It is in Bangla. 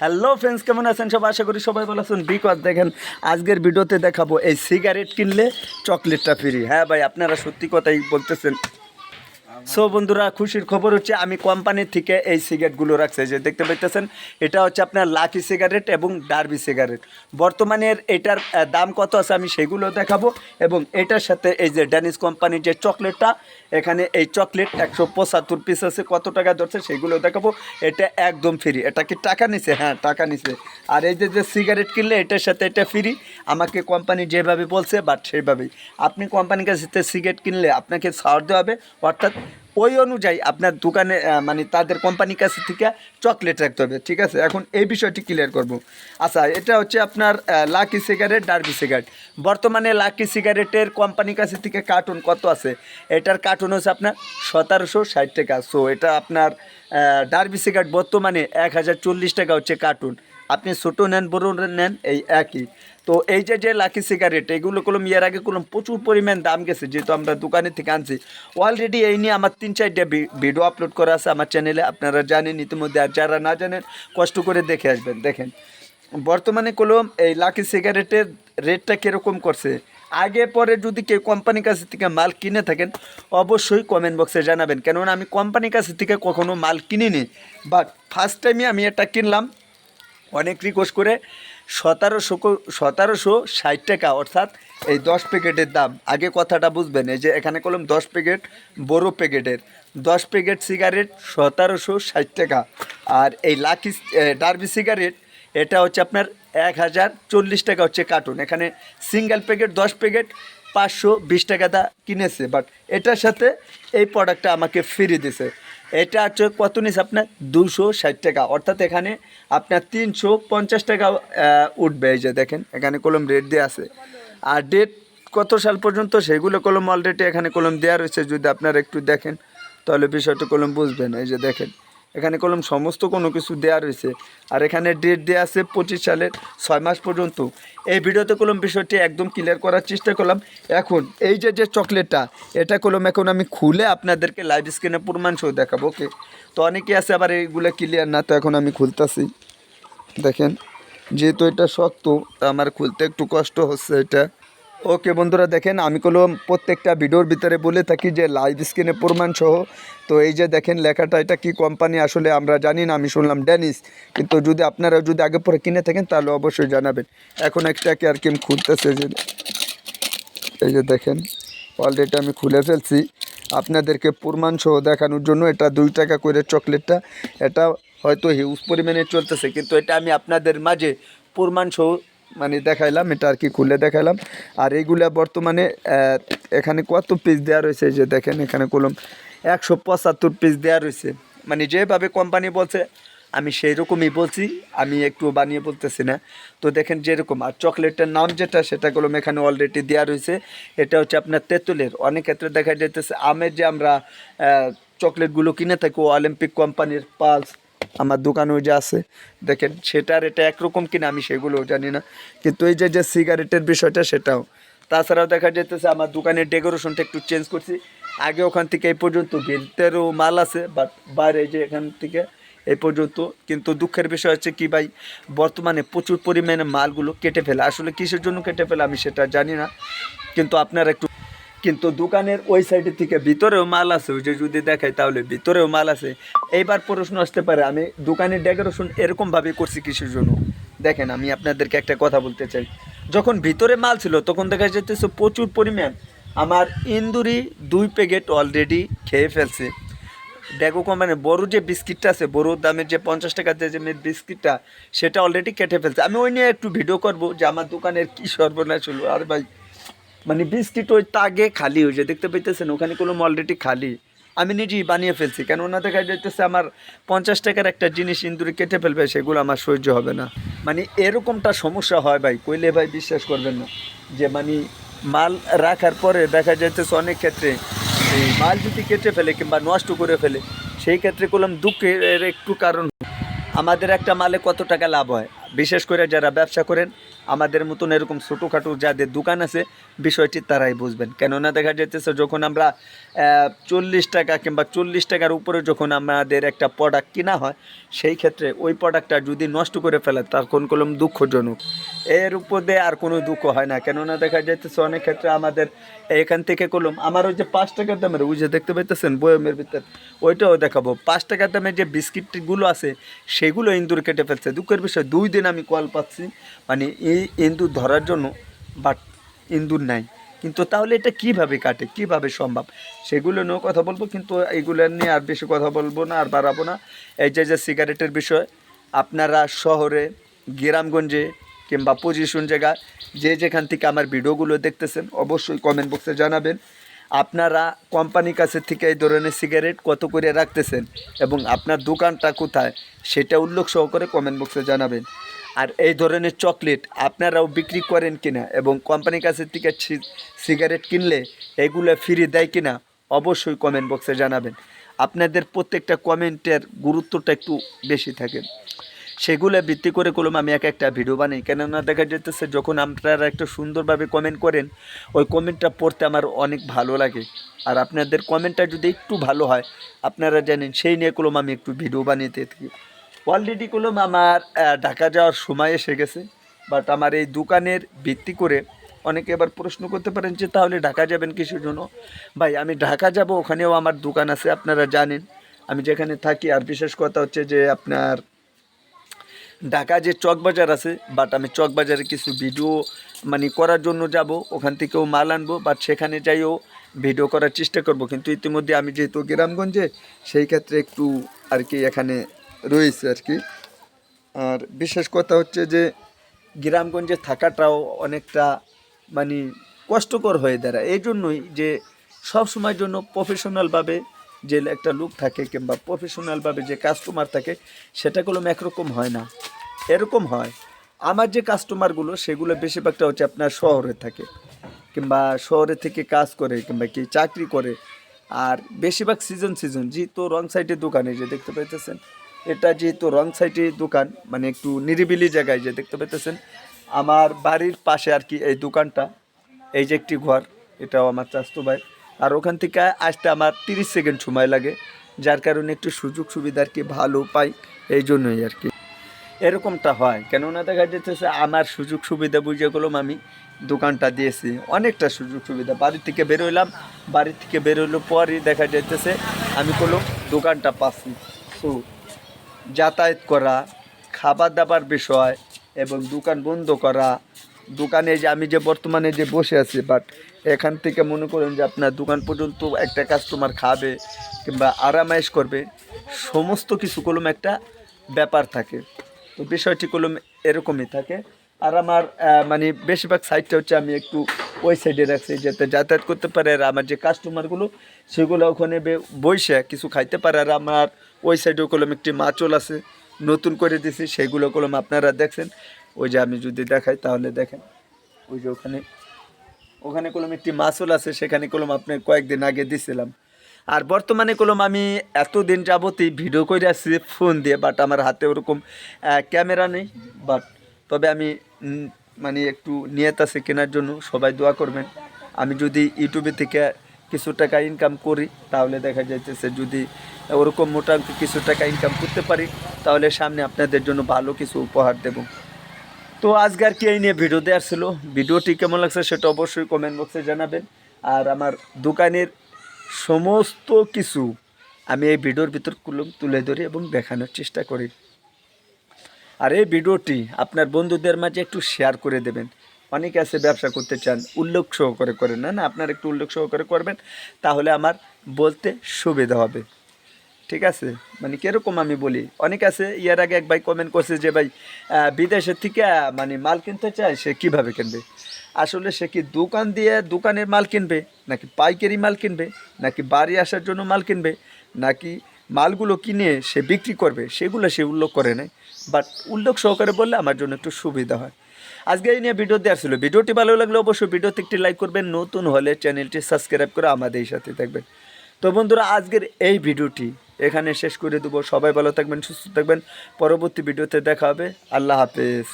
হ্যালো ফ্রেন্ডস, কেমন আছেন সব? আশা করি সবাই ভালো আছেন। বিকজ দেখেন, আজকের ভিডিওতে দেখাবো এই সিগারেট কিনলে চকলেটটা ফ্রি। হ্যাঁ ভাই, আপনারা সত্যি কথাই বলতেছেন। সো বন্ধুরা, খুশির খবর হচ্ছে আমি কোম্পানির থেকে এই সিগারেটগুলো রাখছি, যে দেখতে পাইতেছেন। এটা হচ্ছে আপনার লাকি সিগারেট এবং ডার্বি সিগারেট। বর্তমানের এটার দাম কত আছে আমি সেগুলো দেখাবো, এবং এটার সাথে এই যে ড্যানিশ কোম্পানির যে চকলেটটা, এখানে এই চকলেট 175 পিস আছে, কত টাকা ধরছে সেগুলো দেখাবো। এটা একদম ফ্রি। এটা কি টাকা নিছে? হ্যাঁ, টাকা নিছে। আর এই যে সিগারেট কিনলে এটার সাথে এটা ফ্রি, আমাকে কোম্পানি যেভাবে বলছে বাট সেইভাবেই। আপনি কোম্পানির কাছে সিগারেট কিনলে আপনাকে ছাড় দেওয়া হবে, অর্থাৎ ওই অনুযায়ী আপনার দোকানে মানে তাদের কোম্পানির কাছে থেকে চকলেট রাখতে হবে। ঠিক আছে, এখন এই বিষয়টি ক্লিয়ার করব। আচ্ছা, এটা হচ্ছে আপনার লাকি সিগারেট, ডার্বি সিগারেট। বর্তমানে লাকি সিগারেটের কোম্পানির কাছে থেকে কার্টুন কত আছে? এটার কার্টুন হচ্ছে আপনার 1760 টাকা। সো এটা আপনার ডার্বি সিগারেট বর্তমানে 1040 টাকা হচ্ছে কার্টুন। আপনি ছোটো নেন বড় নেন এই একই। তো এই যে লাকি সিগারেট, এগুলো কলম এর আগে কলম প্রচুর পরিমাণ দাম গেছে, যেহেতু আমরা দোকানের থেকে আনছি। অলরেডি এই নিয়ে আমার 3-4টা ভিডিও আপলোড করা আছে আমার চ্যানেলে, আপনারা জানেন ইতিমধ্যে। আর যারা না জানেন কষ্ট করে দেখে আসবেন। দেখেন বর্তমানে কলম এই লাকি সিগারেটের রেটটা কীরকম করছে। আগে পরে যদি কেউ কোম্পানির কাছ থেকে মাল কিনে থাকেন অবশ্যই কমেন্ট বক্সে জানাবেন, কেননা আমি কোম্পানির কাছ থেকে কখনো মাল কিনিনি। বাট ফার্স্ট টাইমে আমি এটা কিনলাম অনেক রিকোয়েস্ট করে 1760 টাকা, অর্থাৎ এই 10 প্যাকেটের দাম। আগে কথাটা বুঝবেন, এই যে এখানে কলম 10 প্যাকেট বড় প্যাকেটের 10 প্যাকেট সিগারেট 1760 টাকা। আর এই লাকি ডার্বি সিগারেট এটা হচ্ছে আপনার 1040 টাকা হচ্ছে কার্টুন। এখানে সিঙ্গেল প্যাকেট 10 প্যাকেট 520 টাকা দা কিনেছে, বাট এটার সাথে এই প্রোডাক্টটা আমাকে ফ্রি দিছে। এটা হচ্ছে কত নিচ্ছে আপনার 260 টাকা, অর্থাৎ এখানে আপনার 350 টাকা উঠবে। এই যে দেখেন এখানে কলম রেট দেওয়া আছে, আর ডেট কত সাল পর্যন্ত সেগুলো কলম অলরেডি এখানে কলম দেওয়া রয়েছে। যদি আপনারা একটু দেখেন তাহলে বিষয়টা কলম বুঝবেন। এই যে দেখেন এখানে কলম সমস্ত কোনো কিছু দেওয়া রয়েছে, আর এখানে ডেট দেওয়া আছে 25 সালের 6 মাস পর্যন্ত। এই ভিডিওতে কলম বিষয়টি একদম ক্লিয়ার করার চেষ্টা করলাম। এখন এই যে চকলেটটা, এটা কলম এখন আমি খুলে আপনাদেরকে লাইভ স্ক্রিনে প্রমাণ সহ দেখাবো। ওকে, তো অনেকেই আছে আবার এইগুলো ক্লিয়ার না, তো এখন আমি খুলতেছি। দেখেন যেহেতু এটা শক্ত, তা আমার খুলতে একটু কষ্ট হচ্ছে এটা। ওকে বন্ধুরা, দেখেন আমি কলম প্রত্যেকটা ভিডিওর ভিতরে বলে থাকি যে লাইভ স্ক্রিনে প্রমাণ সহ। তো এই যে দেখেন লেখাটা, এটা কি কোম্পানি আসলে আমরা জানি না, আমি শুনলাম ড্যানিশ। কিন্তু যদি আপনারা যদি আগে পরে কিনে থাকেন তাহলে অবশ্যই জানাবেন। এখন একটাকে আর কি খুলতেছে, যে এই যে দেখেন অলরেডি আমি খুলে ফেলছি আপনাদেরকে প্রমাণ সহ দেখানোর জন্য। এটা 2 টাকা করে চকলেটটা, এটা হয়তো হিউজ পরিমাণে চলতেছে, কিন্তু এটা আমি আপনাদের মাঝে প্রমাণ সহ মানে দেখাইলাম, এটা আর কি খুলে দেখাইলাম। আর এইগুলা বর্তমানে এখানে কত পিস দেওয়া রয়েছে, যে দেখেন এখানে কলম 175 পিস দেওয়া রয়েছে। মানে যেভাবে কোম্পানি বলছে আমি সেই রকমই বলছি, আমি একটু বানিয়ে বলতেছি না। তো দেখেন যেরকম, আর চকলেটের নাম যেটা সেটা কলম এখানে অলরেডি দেওয়া রয়েছে। এটা হচ্ছে আপনার তেঁতুলের। অনেক ক্ষেত্রে দেখা যাইতেছে আমের যে আমরা চকলেটগুলো কিনে থাকি অলিম্পিক কোম্পানির পালস, আমার দোকানে ওই যে আছে দেখেন, সেটার এটা একরকম কিনা আমি সেগুলোও জানি না। কিন্তু এই যে সিগারেটের বিষয়টা সেটাও। তাছাড়াও দেখা যাইতেছে আমার দোকানের ডেকোরেশনটা একটু চেঞ্জ করছি। আগে ওখান থেকে এই পর্যন্ত ভিতরেও মাল আছে, বাট বাইরে যে এখান থেকে এই পর্যন্ত। কিন্তু দুঃখের বিষয় হচ্ছে কি ভাই, বর্তমানে প্রচুর পরিমাণে মালগুলো কেটে ফেলে। আসলে কিসের জন্য কেটে ফেলে আমি সেটা জানি না, কিন্তু আপনারা একটু, কিন্তু দোকানের ওই সাইডের থেকে ভিতরেও মাল আছে। ওই যে যদি দেখাই তাহলে ভিতরেও মাল আছে। এইবার প্রশ্ন আসতে পারে আমি দোকানের ডেকোরেশন এরকমভাবে করছি কিসের জন্য। দেখেন আমি আপনাদেরকে একটা কথা বলতে চাই, যখন ভিতরে মাল ছিল তখন দেখা যেতেছে প্রচুর পরিমাণ আমার ইন্দুরি 2 প্যাকেট অলরেডি খেয়ে ফেলছে। দেখো মানে বড় যে বিস্কিটটা আছে, বড় দামের যে 50 টাকার যে বিস্কিটটা, সেটা অলরেডি কেটে ফেলছে। আমি ওই নিয়ে একটু ভিডিও করব যে আমার দোকানের কী সর্বনাশ হলো। আর ভাই মানে বিস্কিট ওই তাগে খালি হয়েছে, দেখতে পাইতেছেন ওখানে কোনো অলরেডি খালি। আমি নিজেই বানিয়ে ফেলছি, কেননা দেখা যাইতেছে আমার 50 টাকার একটা জিনিস ইন্দুরে কেটে ফেলবে, সেগুলো আমার সহ্য হবে না। মানে এরকমটা সমস্যা হয় ভাই, কইলে ভাই বিশ্বাস করবেন না। যে মানে মাল রাখার পরে দেখা যাইতেছে অনেক ক্ষেত্রে এই মাল যদি কেটে ফেলে কিংবা নষ্ট করে ফেলে, সেই ক্ষেত্রে করলাম দুঃখের একটু কারণ। আমাদের একটা মালে কত টাকা লাভ হয়, বিশেষ করে যারা ব্যবসা করেন আমাদের মতন এরকম ছোটোখাটো যাদের দোকান আছে বিষয়টি তারাই বুঝবেন। কেননা দেখা যাইতেছে যখন আমরা 40 টাকা কিংবা 40 টাকার উপরে যখন আমাদের একটা প্রোডাক্ট কিনা হয়, সেই ক্ষেত্রে ওই প্রোডাক্টটা যদি নষ্ট করে ফেলে তখন কলম দুঃখজনক। এর উপর দিয়ে আর কোনো দুঃখ হয় না। কেননা দেখা যাইতেছে অনেক ক্ষেত্রে আমাদের এখান থেকে কলম আমার ওই যে 5 টাকার দামের ওই যে দেখতে পাইতেছেন বয়মের ভিতর, ওইটাও দেখাবো। 5 টাকার দামের যে বিস্কিটগুলো আছে সেগুলো ইঁদুর কেটে ফেলছে। দুঃখের বিষয় 2 দিন আমি কল পাচ্ছি মানে এই ইঁদুর ধরার জন্য, বাট ইঁদুর নাই। কিন্তু তাহলে এটা কিভাবে কাটে, কিভাবে সম্ভব, সেগুলো নিয়েও কথা বলবো। কিন্তু এইগুলো নিয়ে আর বেশি কথা বলবো না, আর বাড়াবো না। এই যে সিগারেটের বিষয়, আপনারা শহরে, গ্রামগঞ্জে কিংবা পজিশন জায়গা যে যেখান থেকে আমার ভিডিওগুলো দেখতেছেন অবশ্যই কমেন্ট বক্সে জানাবেন আপনারা কোম্পানির কাছে থেকে এই ধরনের সিগারেট কত করে রাখতেছেন এবং আপনার দোকানটা কোথায় সেটা উল্লেখ সহকারে কমেন্ট বক্সে জানাবেন। আর এই ধরনের চকলেট আপনারাও বিক্রি করেন কিনা এবং কোম্পানির কাছে থেকে সিগারেট কিনলে এগুলো ফ্রি দেয় কিনা অবশ্যই কমেন্ট বক্সে জানাবেন। আপনাদের প্রত্যেকটা কমেন্টের গুরুত্বটা একটু বেশি থাকে, সেগুলো ভিত্তি করে কলম আমি একটা ভিডিও বানাই। কেননা দেখা যেতেছে যখন আপনারা একটা সুন্দরভাবে কমেন্ট করেন ওই কমেন্টটা পড়তে আমার অনেক ভালো লাগে। আর আপনাদের কমেন্টটা যদি একটু ভালো হয় আপনারা জানেন সেই নিয়ে কলম আমি একটু ভিডিও বানিয়ে থাকি। অলরেডি কলম আমার ঢাকা যাওয়ার সময় এসে গেছে, বাট আমার এই দোকানের ভিত্তি করে অনেকে এবার প্রশ্ন করতে পারেন যে তাহলে ঢাকা যাবেন কিসের জন্য। ভাই আমি ঢাকা যাব, ওখানেও আমার দোকান আছে, আপনারা জানেন আমি যেখানে থাকি। আর বিশেষ কথা হচ্ছে যে আপনার ঢাকা যে চকবাজার আছে, বাট আমি চকবাজারে কিছু ভিডিও মানে করার জন্য যাব, ওখান থেকেও মাল আনবো, বাট সেখানে যাইও ভিডিও করার চেষ্টা করব। কিন্তু ইতিমধ্যে আমি যেহেতু গ্রামগঞ্জে সেই ক্ষেত্রে একটু আর কি এখানে রয়েছে আর কি। আর বিশেষ কথা হচ্ছে যে গ্রামগঞ্জে থাকাটাও অনেকটা মানে কষ্টকর হয়ে দাঁড়ায়। এই জন্যই যে সব সময়ের জন্য প্রফেশনালভাবে যে একটা লোক থাকে কিংবা প্রফেশনালভাবে যে কাস্টমার থাকে সেটা কোনো একরকম হয় না, এরকম হয়। আমার যে কাস্টমারগুলো সেগুলো বেশিরভাগটা হচ্ছে আপনার শহরে থাকে কিংবা শহরে থেকে কাজ করে কিংবা কি চাকরি করে। আর বেশিরভাগ সিজন যেহেতু রং সাইডের দোকানে যে দেখতে পাইতেছেন, এটা যেহেতু রং সাইডের দোকান মানে একটু নিরিবিলি জায়গায় যে দেখতে পাইতেছেন আমার বাড়ির পাশে আর কি এই দোকানটা, এই যে একটি ঘর, এটাও আমার চাস্তু ভাই। আর ওখান থেকে আসতে আমার 30 সেকেন্ড সময় লাগে, যার কারণে একটু সুযোগ সুবিধা আর কি ভালো পাই, এই জন্যই আর কি এরকমটা হয়। কেননা দেখা যেতেছে আমার সুযোগ সুবিধা বুঝে গেলাম আমি দোকানটা দিয়েছি অনেকটা সুযোগ সুবিধা। বাড়ি থেকে বেরোইলাম, বাড়ি থেকে বেরোইলো পরই দেখা যাইতেছে আমি কোনো দোকানটা পাচ্ছি। তো যাতায়াত করা, খাবার দাবার বিষয় এবং দোকান বন্ধ করা, দোকানে যে আমি যে বর্তমানে যে বসে আছি, বাট এখান থেকে মনে করেন যে আপনার দোকান পর্যন্ত একটা কাস্টমার খাবে কিংবা আরামায়েশ করবে, সমস্ত কিছু কলম একটা ব্যাপার থাকে। তো বিষয়টি কলম এরকমই থাকে। আর আমার মানে বেশিরভাগ সাইডটা হচ্ছে আমি একটু ওই সাইডে রাখছি যাতে যাতায়াত করতে পারে, আর আমার যে কাস্টমারগুলো সেগুলো ওখানে বসে কিছু খাইতে পারে। আর আমার ওই সাইডেও কলম একটি মাচল আছে নতুন করে দিছি, সেগুলো কলম আপনারা দেখছেন। ওই যে আমি যদি দেখাই তাহলে দেখেন, ওই যে ওখানে ওখানে কলম একটি মাচল আছে, সেখানে কলম আপনার কয়েকদিন আগে দিছিলাম। আর বর্তমানে কলম আমি এতদিন যাবতই ভিডিও করে আসছি ফোন দিয়ে, বাট আমার হাতে ওরকম ক্যামেরা নেই। বাট তবে আমি মানে একটু নিয়ত আছে কেনার জন্য, সবাই দোয়া করবেন। আমি যদি ইউটিউবে থেকে কিছু টাকা ইনকাম করি তাহলে দেখা যাইতেছে যদি ওরকম মোটামুটি কিছু টাকা ইনকাম করতে পারি তাহলে সামনে আপনাদের জন্য ভালো কিছু উপহার দেব। তো আজকে আর কি এই নিয়ে ভিডিও দেওয়ার ছিল। ভিডিওটি কেমন লাগছে সেটা অবশ্যই কমেন্ট বক্সে জানাবেন। আর আমার দোকানের সমস্ত কিছু আমি এই ভিডিওর ভিতর তুলে ধরি এবং দেখানোর চেষ্টা করি। আর এই ভিডিওটি আপনার বন্ধুদের মাঝে একটু শেয়ার করে দেবেন। অনেকে আছে ব্যবসা করতে চান, উল্লেখ সহকারে করেন না, আপনার একটু উল্লেখ সহকারে করবেন, তাহলে আমার বলতে সুবিধা হবে। ঠিক আছে, মানে কীরকম আমি বলি, অনেক আছে ইয়ার আগে এক ভাই কমেন্ট করছে যে ভাই বিদেশের থেকে মানে মাল কিনতে চায়, সে কিভাবে কিনবে? আসলে সে কি দোকান দিয়ে দোকানের মাল কিনবে, নাকি পাইকারি মাল কিনবে, নাকি বাড়ি আসার জন্য মাল কিনবে, নাকি মালগুলো কিনে সে বিক্রি করবে, সেগুলো সে উল্লেখ করে নেয়। বাট উল্লেখ সহকারে বললে আমার জন্য একটু সুবিধা হয়। আজকে এই নিয়ে ভিডিও দেওয়ার ছিল। ভিডিওটি ভালো লাগলে অবশ্যই ভিডিওতে একটি লাইক করবেন, নতুন হলে চ্যানেলটি সাবস্ক্রাইব করে আমাদের সাথে থাকবেন। তো বন্ধুরা আজকের এই ভিডিওটি এখানে শেষ করে দেবো। সবাই ভালো থাকবেন, সুস্থ থাকবেন। পরবর্তী ভিডিওতে দেখা হবে। আল্লাহ হাফেজ।